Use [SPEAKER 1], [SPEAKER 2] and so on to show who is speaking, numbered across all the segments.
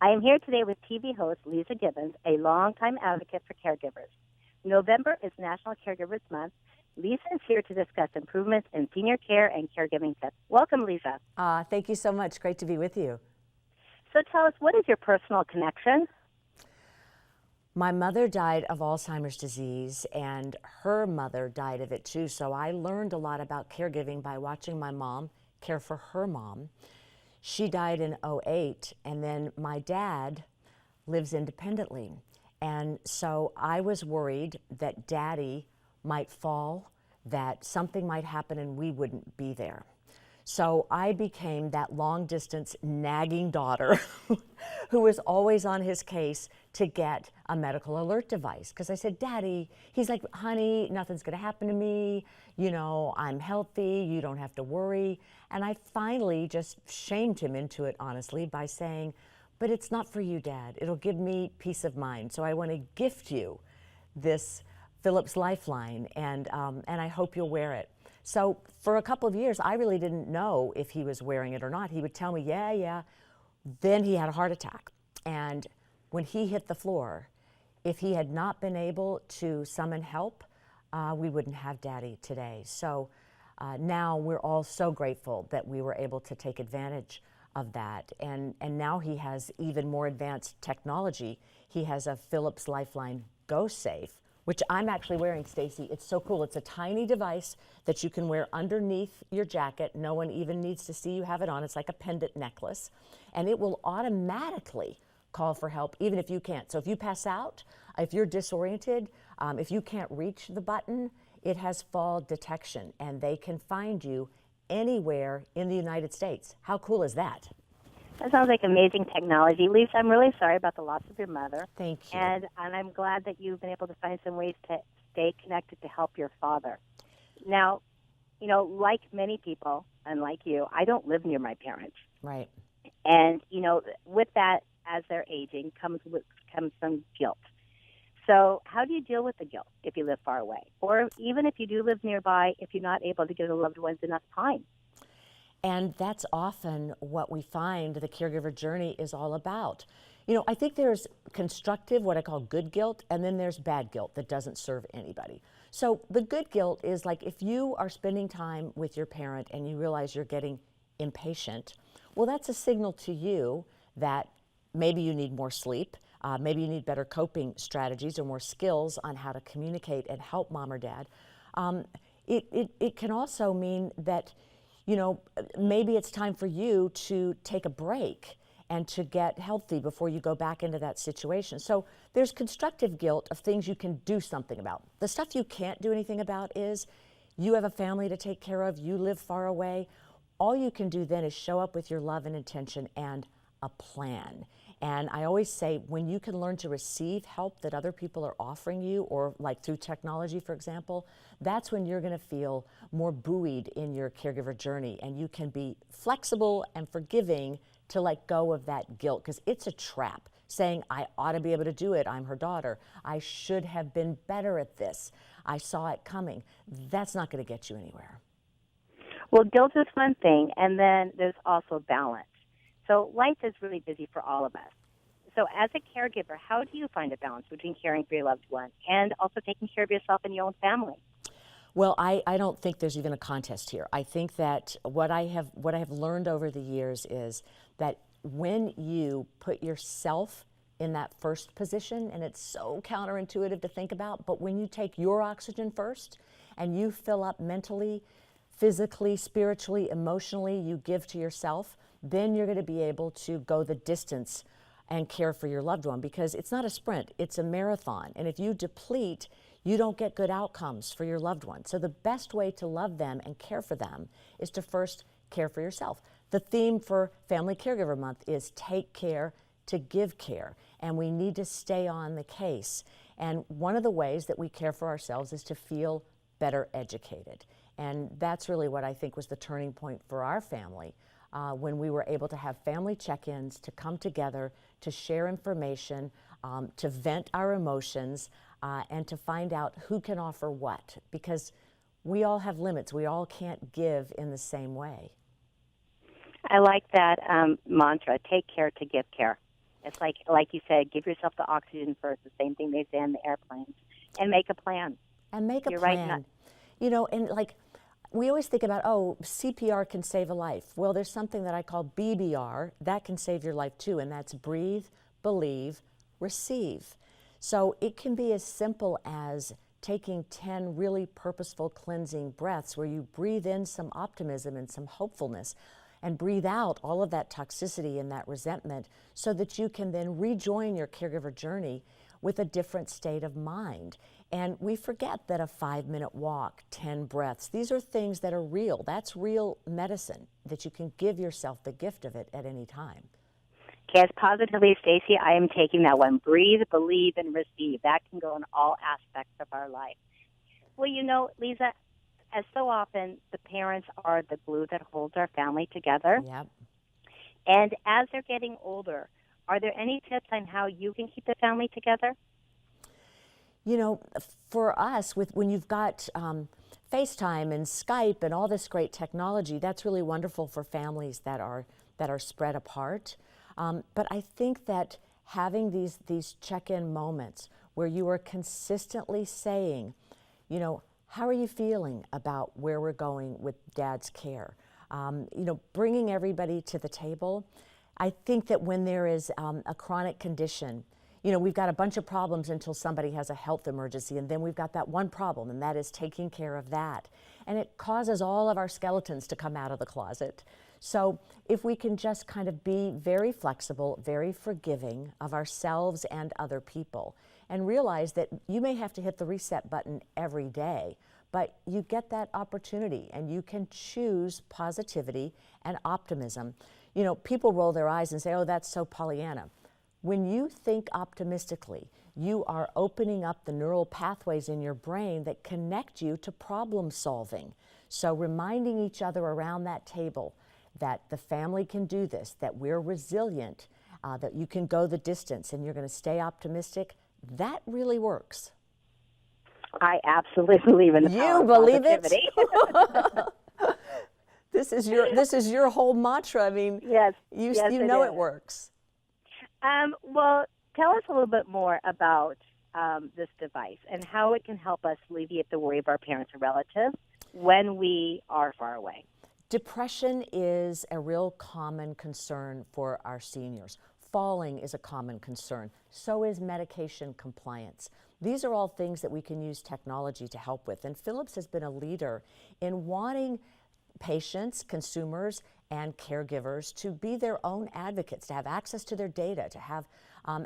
[SPEAKER 1] I am here today with TV host Leeza Gibbons, a longtime advocate for caregivers. November is National Caregivers Month. Leeza is here to discuss improvements in senior care and caregiving tips. Welcome, Leeza.
[SPEAKER 2] Thank you so much. Great to be with you.
[SPEAKER 1] So tell us, what is your personal connection?
[SPEAKER 2] My mother died of Alzheimer's disease, and her mother died of it too. So I learned a lot about caregiving by watching my mom care for her mom. She died in '08, and then my dad lives independently. And so I was worried that Daddy might fall, that something might happen and we wouldn't be there. So I became that long-distance nagging daughter who was always on his case to get a medical alert device. Because I said, Daddy, he's like, honey, nothing's going to happen to me. You know, I'm healthy. You don't have to worry. And I finally just shamed him into it, honestly, by saying, but it's not for you, Dad. It'll give me peace of mind. So I want to gift you this Philips Lifeline, and I hope you'll wear it. So for a couple of years, I really didn't know if he was wearing it or not. He would tell me, yeah. Then he had a heart attack. And when he hit the floor, if he had not been able to summon help, we wouldn't have Daddy today. So now we're all so grateful that we were able to take advantage of that. And now he has even more advanced technology. He has a Philips Lifeline Go Safe, which I'm actually wearing, Stacey. It's so cool. It's a tiny device that you can wear underneath your jacket. No one even needs to see you have it on. It's like a pendant necklace. And it will automatically call for help, even if you can't. So if you pass out, if you're disoriented, if you can't reach the button, it has fall detection, and they can find you anywhere in the United States. How cool is that?
[SPEAKER 1] That sounds like amazing technology. Leeza, I'm really sorry about the loss of your mother.
[SPEAKER 2] Thank you.
[SPEAKER 1] And I'm glad that you've been able to find some ways to stay connected to help your father. Now, you know, like many people, and like you, I don't live near my parents.
[SPEAKER 2] Right.
[SPEAKER 1] And, you know, with that, as they're aging, comes some guilt. So how do you deal with the guilt if you live far away? Or even if you do live nearby, if you're not able to give the loved ones enough time?
[SPEAKER 2] And that's often what we find the caregiver journey is all about. You know, I think there's constructive, what I call good guilt, and then there's bad guilt that doesn't serve anybody. So the good guilt is like if you are spending time with your parent and you realize you're getting impatient, well, that's a signal to you that maybe you need more sleep, maybe you need better coping strategies or more skills on how to communicate and help mom or dad. It can also mean that, you know, maybe it's time for you to take a break and to get healthy before you go back into that situation. So there's constructive guilt of things you can do something about. The stuff you can't do anything about is you have a family to take care of, you live far away. All you can do then is show up with your love and intention and a plan. And I always say, when you can learn to receive help that other people are offering you, or like through technology, for example, that's when you're going to feel more buoyed in your caregiver journey, and you can be flexible and forgiving to let go of that guilt, because it's a trap. Saying, I ought to be able to do it, I'm her daughter, I should have been better at this, I saw it coming. That's not going to get you anywhere.
[SPEAKER 1] Well, guilt is one thing, and then there's also balance. So life is really busy for all of us. So as a caregiver, how do you find a balance between caring for your loved one and also taking care of yourself and your own family?
[SPEAKER 2] Well, I don't think there's even a contest here. I think that what I have learned over the years is that when you put yourself in that first position, and it's so counterintuitive to think about, but when you take your oxygen first and you fill up mentally, physically, spiritually, emotionally, you give to yourself, then you're going to be able to go the distance and care for your loved one, because it's not a sprint, it's a marathon. And if you deplete, you don't get good outcomes for your loved one. So the best way to love them and care for them is to first care for yourself. The theme for Family Caregiver Month is take care to give care, and we need to stay on the case. And one of the ways that we care for ourselves is to feel better educated. And that's really what I think was the turning point for our family, when we were able to have family check-ins, to come together, to share information, to vent our emotions, and to find out who can offer what. Because we all have limits. We all can't give in the same way.
[SPEAKER 1] I like that mantra, take care to give care. It's like you said, give yourself the oxygen first, the same thing they say on the airplanes, and make a plan.
[SPEAKER 2] And make a
[SPEAKER 1] You're
[SPEAKER 2] plan.
[SPEAKER 1] right.
[SPEAKER 2] You know, and like we always think about, oh, CPR can save a life. Well, there's something that I call BBR that can save your life too, and that's breathe, believe, receive. So it can be as simple as taking 10 really purposeful cleansing breaths where you breathe in some optimism and some hopefulness and breathe out all of that toxicity and that resentment so that you can then rejoin your caregiver journey with a different state of mind. And we forget that a 5-minute walk, 10 breaths, these are things that are real. That's real medicine that you can give yourself the gift of it at any time.
[SPEAKER 1] Yes, positively, Stacey, I am taking that one. Breathe, believe, and receive. That can go in all aspects of our life. Well, you know, Leeza, as so often, the parents are the glue that holds our family together.
[SPEAKER 2] Yep.
[SPEAKER 1] And as they're getting older, are there any tips on how you can keep the family together?
[SPEAKER 2] You know, for us, when you've got FaceTime and Skype and all this great technology, that's really wonderful for families that are spread apart. But I think that having these check-in moments where you are consistently saying, you know, how are you feeling about where we're going with Dad's care? You know, bringing everybody to the table. I think that when there is a chronic condition, you know, we've got a bunch of problems until somebody has a health emergency, and then we've got that one problem, and that is taking care of that. And it causes all of our skeletons to come out of the closet. So if we can just kind of be very flexible, very forgiving of ourselves and other people, and realize that you may have to hit the reset button every day, but you get that opportunity, and you can choose positivity and optimism. You know, people roll their eyes and say, oh, that's so Pollyanna. When you think optimistically, you are opening up the neural pathways in your brain that connect you to problem solving. So reminding each other around that table that the family can do this, that we're resilient, that you can go the distance and you're going to stay optimistic, that really works.
[SPEAKER 1] I absolutely believe in the power of positivity.
[SPEAKER 2] This is your whole mantra. I mean,
[SPEAKER 1] yes,
[SPEAKER 2] you know it works.
[SPEAKER 1] Well, tell us a little bit more about this device and how it can help us alleviate the worry of our parents or relatives when we are far away.
[SPEAKER 2] Depression is a real common concern for our seniors. Falling is a common concern. So is medication compliance. These are all things that we can use technology to help with. And Philips has been a leader in wanting patients, consumers, and caregivers to be their own advocates, to have access to their data, to have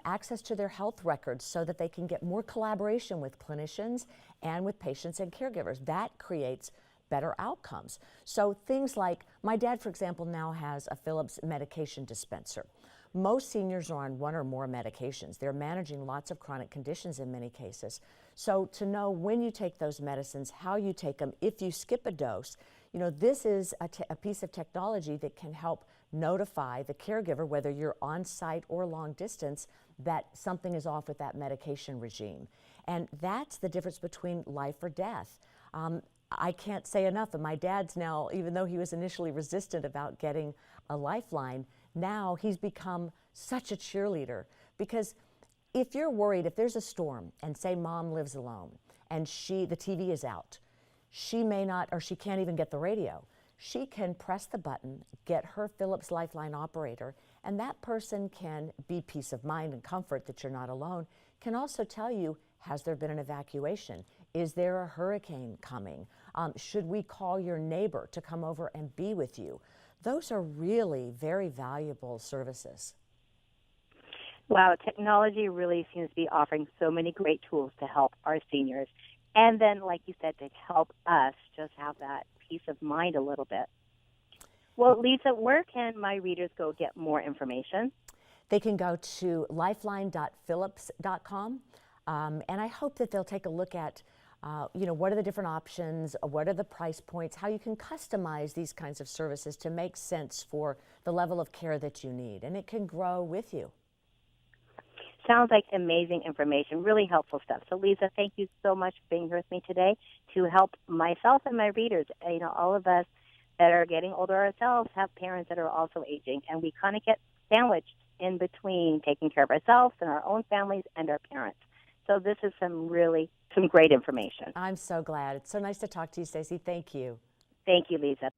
[SPEAKER 2] access to their health records so that they can get more collaboration with clinicians and with patients and caregivers. That creates better outcomes. So things like, my dad, for example, now has a Philips medication dispenser. Most seniors are on one or more medications. They're managing lots of chronic conditions in many cases. So to know when you take those medicines, how you take them, if you skip a dose, you know, this is a piece of technology that can help notify the caregiver, whether you're on site or long distance, that something is off with that medication regime. And that's the difference between life or death. I can't say enough, and my dad's now, even though he was initially resistant about getting a Lifeline, now he's become such a cheerleader. Because if you're worried, if there's a storm, and say mom lives alone, and the TV is out, she may not, or she can't even get the radio. She can press the button, get her Philips Lifeline operator, and that person can be peace of mind and comfort that you're not alone, can also tell you, has there been an evacuation? Is there a hurricane coming? Should we call your neighbor to come over and be with you? Those are really very valuable services.
[SPEAKER 1] Wow, technology really seems to be offering so many great tools to help our seniors. And then, like you said, to help us just have that peace of mind a little bit. Well, Leeza, where can my readers go get more information?
[SPEAKER 2] They can go to lifeline.philips.com, and I hope that they'll take a look at you know, what are the different options, what are the price points, how you can customize these kinds of services to make sense for the level of care that you need, and it can grow with you.
[SPEAKER 1] Sounds like amazing information, really helpful stuff. So, Leeza, thank you so much for being here with me today to help myself and my readers. You know, all of us that are getting older ourselves have parents that are also aging, and we kind of get sandwiched in between taking care of ourselves and our own families and our parents. So this is some great information.
[SPEAKER 2] I'm so glad. It's so nice to talk to you, Stacey. Thank you.
[SPEAKER 1] Thank you, Leeza.